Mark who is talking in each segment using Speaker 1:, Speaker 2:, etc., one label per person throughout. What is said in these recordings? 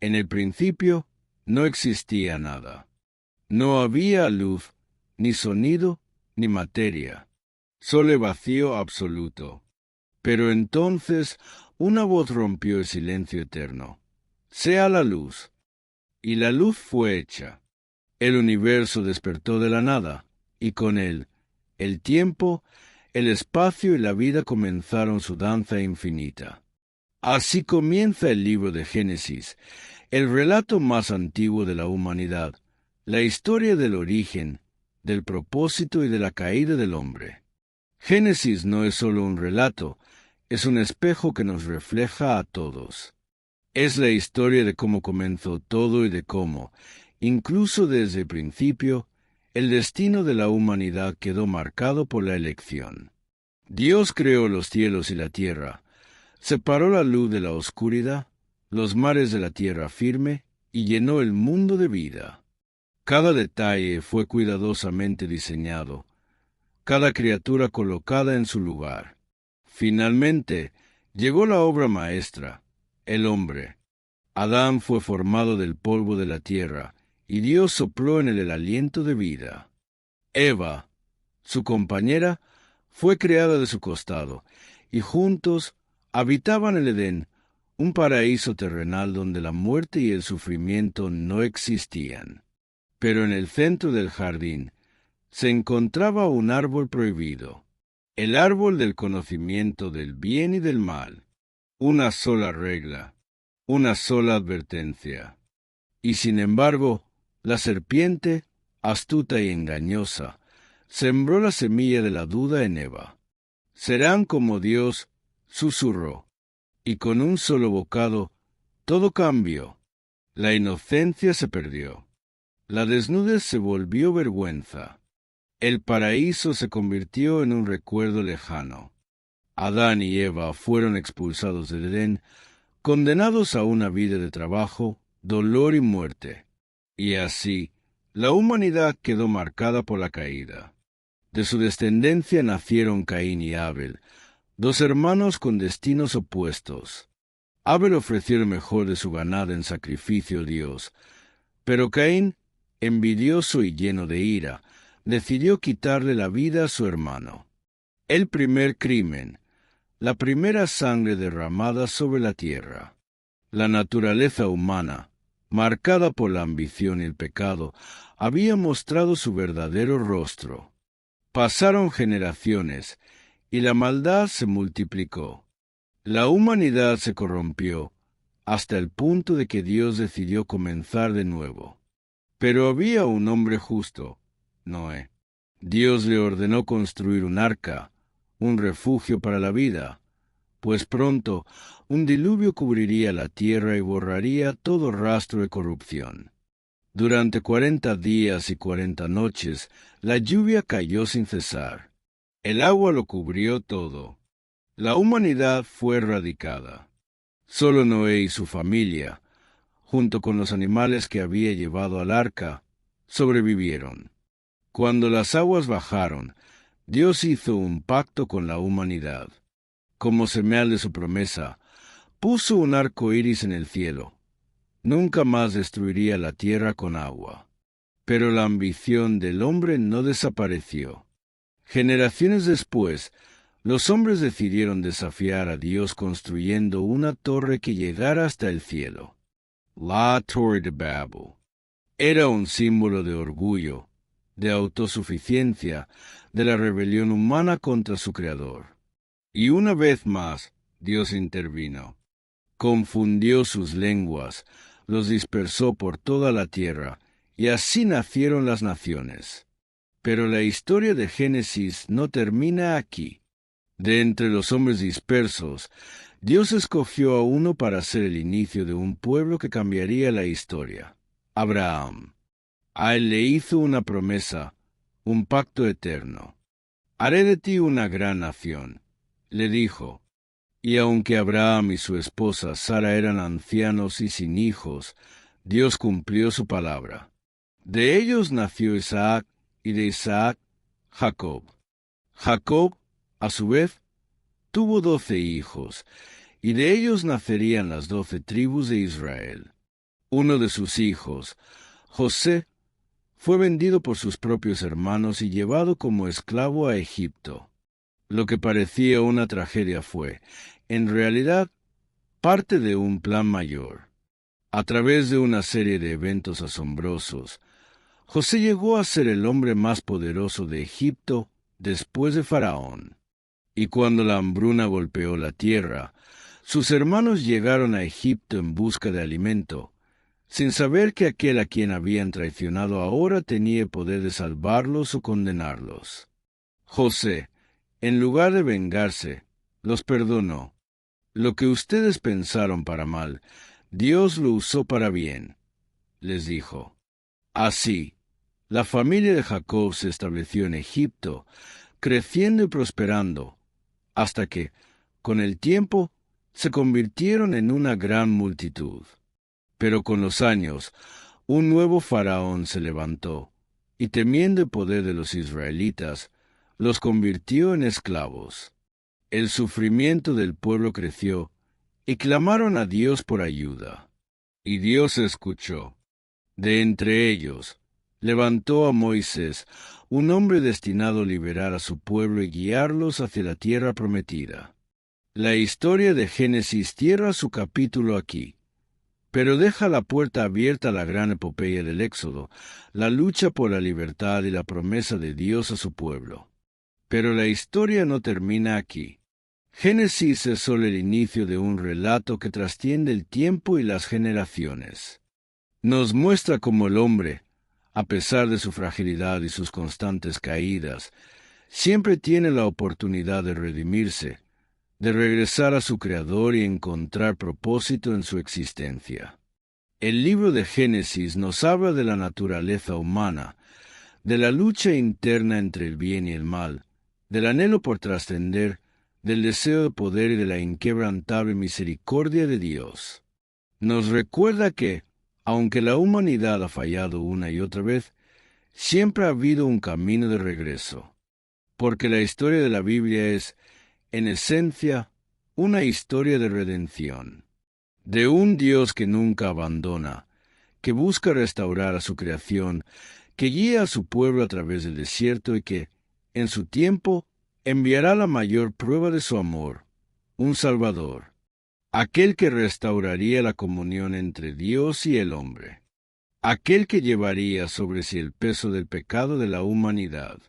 Speaker 1: En el principio no existía nada. No había luz, ni sonido, ni materia. Solo vacío absoluto. Pero entonces una voz rompió el silencio eterno. Sea la luz. Y la luz fue hecha. El universo despertó de la nada, y con él, el tiempo, el espacio y la vida comenzaron su danza infinita. Así comienza el libro de Génesis, el relato más antiguo de la humanidad, la historia del origen, del propósito y de la caída del hombre. Génesis no es solo un relato, es un espejo que nos refleja a todos. Es la historia de cómo comenzó todo y de cómo, incluso desde el principio, el destino de la humanidad quedó marcado por la elección. Dios creó los cielos y la tierra, separó la luz de la oscuridad, los mares de la tierra firme, y llenó el mundo de vida. Cada detalle fue cuidadosamente diseñado, cada criatura colocada en su lugar. Finalmente, llegó la obra maestra, el hombre. Adán fue formado del polvo de la tierra, y Dios sopló en él el aliento de vida. Eva, su compañera, fue creada de su costado, y juntos habitaban el Edén, un paraíso terrenal donde la muerte y el sufrimiento no existían. Pero en el centro del jardín se encontraba un árbol prohibido, el árbol del conocimiento del bien y del mal. Una sola regla, una sola advertencia. Y sin embargo, la serpiente, astuta y engañosa, sembró la semilla de la duda en Eva. Serán como Dios, susurró, y con un solo bocado, todo cambió. La inocencia se perdió. La desnudez se volvió vergüenza. El paraíso se convirtió en un recuerdo lejano. Adán y Eva fueron expulsados del Edén, condenados a una vida de trabajo, dolor y muerte. Y así, la humanidad quedó marcada por la caída. De su descendencia nacieron Caín y Abel, dos hermanos con destinos opuestos. Abel ofreció lo mejor de su ganado en sacrificio a Dios, pero Caín, envidioso y lleno de ira, decidió quitarle la vida a su hermano. El primer crimen, la primera sangre derramada sobre la tierra. La naturaleza humana, marcada por la ambición y el pecado, había mostrado su verdadero rostro. Pasaron generaciones, y la maldad se multiplicó. La humanidad se corrompió, hasta el punto de que Dios decidió comenzar de nuevo. Pero había un hombre justo, Noé. Dios le ordenó construir un arca, un refugio para la vida, pues pronto un diluvio cubriría la tierra y borraría todo rastro de corrupción. Durante 40 días y 40 noches, la lluvia cayó sin cesar. El agua lo cubrió todo. La humanidad fue erradicada. Solo Noé y su familia, junto con los animales que había llevado al arca, sobrevivieron. Cuando las aguas bajaron, Dios hizo un pacto con la humanidad. Como señal de su promesa, puso un arco iris en el cielo. Nunca más destruiría la tierra con agua. Pero la ambición del hombre no desapareció. Generaciones después, los hombres decidieron desafiar a Dios construyendo una torre que llegara hasta el cielo. La Torre de Babel. Era un símbolo de orgullo, de autosuficiencia, de la rebelión humana contra su Creador. Y una vez más, Dios intervino. Confundió sus lenguas, los dispersó por toda la tierra, y así nacieron las naciones. Pero la historia de Génesis no termina aquí. De entre los hombres dispersos, Dios escogió a uno para ser el inicio de un pueblo que cambiaría la historia: Abraham. A él le hizo una promesa, un pacto eterno. Haré de ti una gran nación, le dijo. Y aunque Abraham y su esposa Sara eran ancianos y sin hijos, Dios cumplió su palabra. De ellos nació Isaac, y de Isaac, Jacob. Jacob, a su vez, tuvo 12 hijos, y de ellos nacerían las 12 tribus de Israel. Uno de sus hijos, José, fue vendido por sus propios hermanos y llevado como esclavo a Egipto. Lo que parecía una tragedia fue, en realidad, parte de un plan mayor. A través de una serie de eventos asombrosos, José llegó a ser el hombre más poderoso de Egipto después de Faraón. Y cuando la hambruna golpeó la tierra, sus hermanos llegaron a Egipto en busca de alimento, sin saber que aquel a quien habían traicionado ahora tenía poder de salvarlos o condenarlos. José, en lugar de vengarse, los perdonó. Lo que ustedes pensaron para mal, Dios lo usó para bien, les dijo. Así, la familia de Jacob se estableció en Egipto, creciendo y prosperando, hasta que, con el tiempo, se convirtieron en una gran multitud. Pero con los años, un nuevo faraón se levantó, y temiendo el poder de los israelitas, los convirtió en esclavos. El sufrimiento del pueblo creció, y clamaron a Dios por ayuda. Y Dios escuchó. De entre ellos, levantó a Moisés, un hombre destinado a liberar a su pueblo y guiarlos hacia la tierra prometida. La historia de Génesis cierra su capítulo aquí, pero deja la puerta abierta a la gran epopeya del Éxodo, la lucha por la libertad y la promesa de Dios a su pueblo. Pero la historia no termina aquí. Génesis es solo el inicio de un relato que trasciende el tiempo y las generaciones. Nos muestra cómo el hombre, a pesar de su fragilidad y sus constantes caídas, siempre tiene la oportunidad de redimirse, de regresar a su Creador y encontrar propósito en su existencia. El libro de Génesis nos habla de la naturaleza humana, de la lucha interna entre el bien y el mal, del anhelo por trascender, del deseo de poder y de la inquebrantable misericordia de Dios. Nos recuerda que, aunque la humanidad ha fallado una y otra vez, siempre ha habido un camino de regreso, porque la historia de la Biblia es, en esencia, una historia de redención, de un Dios que nunca abandona, que busca restaurar a su creación, que guía a su pueblo a través del desierto y que, en su tiempo, enviará la mayor prueba de su amor, un Salvador, aquel que restauraría la comunión entre Dios y el hombre, aquel que llevaría sobre sí el peso del pecado de la humanidad,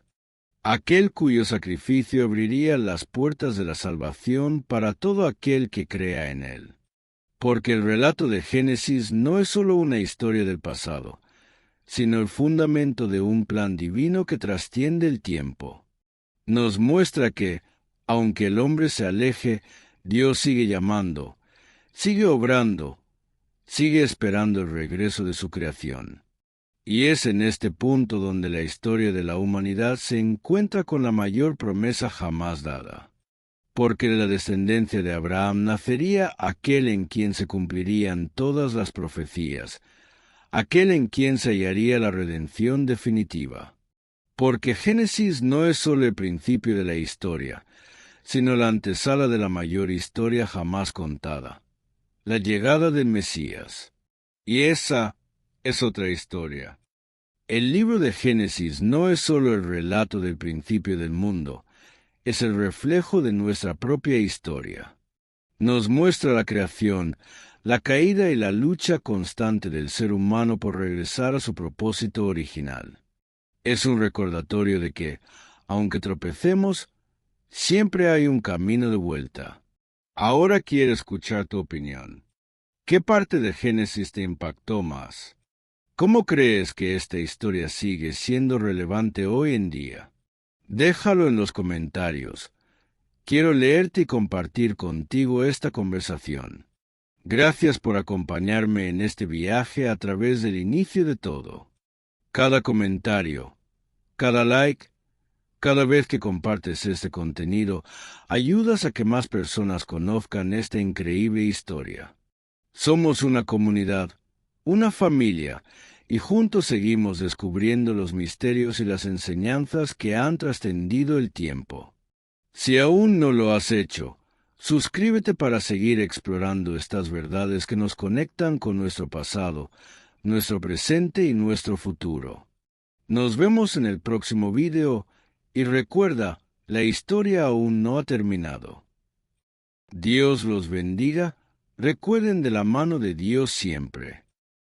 Speaker 1: aquel cuyo sacrificio abriría las puertas de la salvación para todo aquel que crea en él. Porque el relato de Génesis no es solo una historia del pasado, sino el fundamento de un plan divino que trasciende el tiempo. Nos muestra que, aunque el hombre se aleje, Dios sigue llamando, sigue obrando, sigue esperando el regreso de su creación. Y es en este punto donde la historia de la humanidad se encuentra con la mayor promesa jamás dada. Porque de la descendencia de Abraham nacería aquel en quien se cumplirían todas las profecías, aquel en quien se hallaría la redención definitiva. Porque Génesis no es solo el principio de la historia, sino la antesala de la mayor historia jamás contada, la llegada del Mesías. Y esa es otra historia. El libro de Génesis no es solo el relato del principio del mundo, es el reflejo de nuestra propia historia. Nos muestra la creación, la caída y la lucha constante del ser humano por regresar a su propósito original. Es un recordatorio de que, aunque tropecemos, siempre hay un camino de vuelta. Ahora quiero escuchar tu opinión. ¿Qué parte de Génesis te impactó más? ¿Cómo crees que esta historia sigue siendo relevante hoy en día? Déjalo en los comentarios. Quiero leerte y compartir contigo esta conversación. Gracias por acompañarme en este viaje a través del inicio de todo. Cada comentario, cada like, cada vez que compartes este contenido, ayudas a que más personas conozcan esta increíble historia. Somos una comunidad, una familia, y juntos seguimos descubriendo los misterios y las enseñanzas que han trascendido el tiempo. Si aún no lo has hecho, Suscríbete para seguir explorando estas verdades que nos conectan con nuestro pasado, nuestro presente y nuestro futuro. Nos vemos en el próximo video y recuerda, la historia aún no ha terminado. Dios los bendiga. Recuerden de la mano de Dios siempre.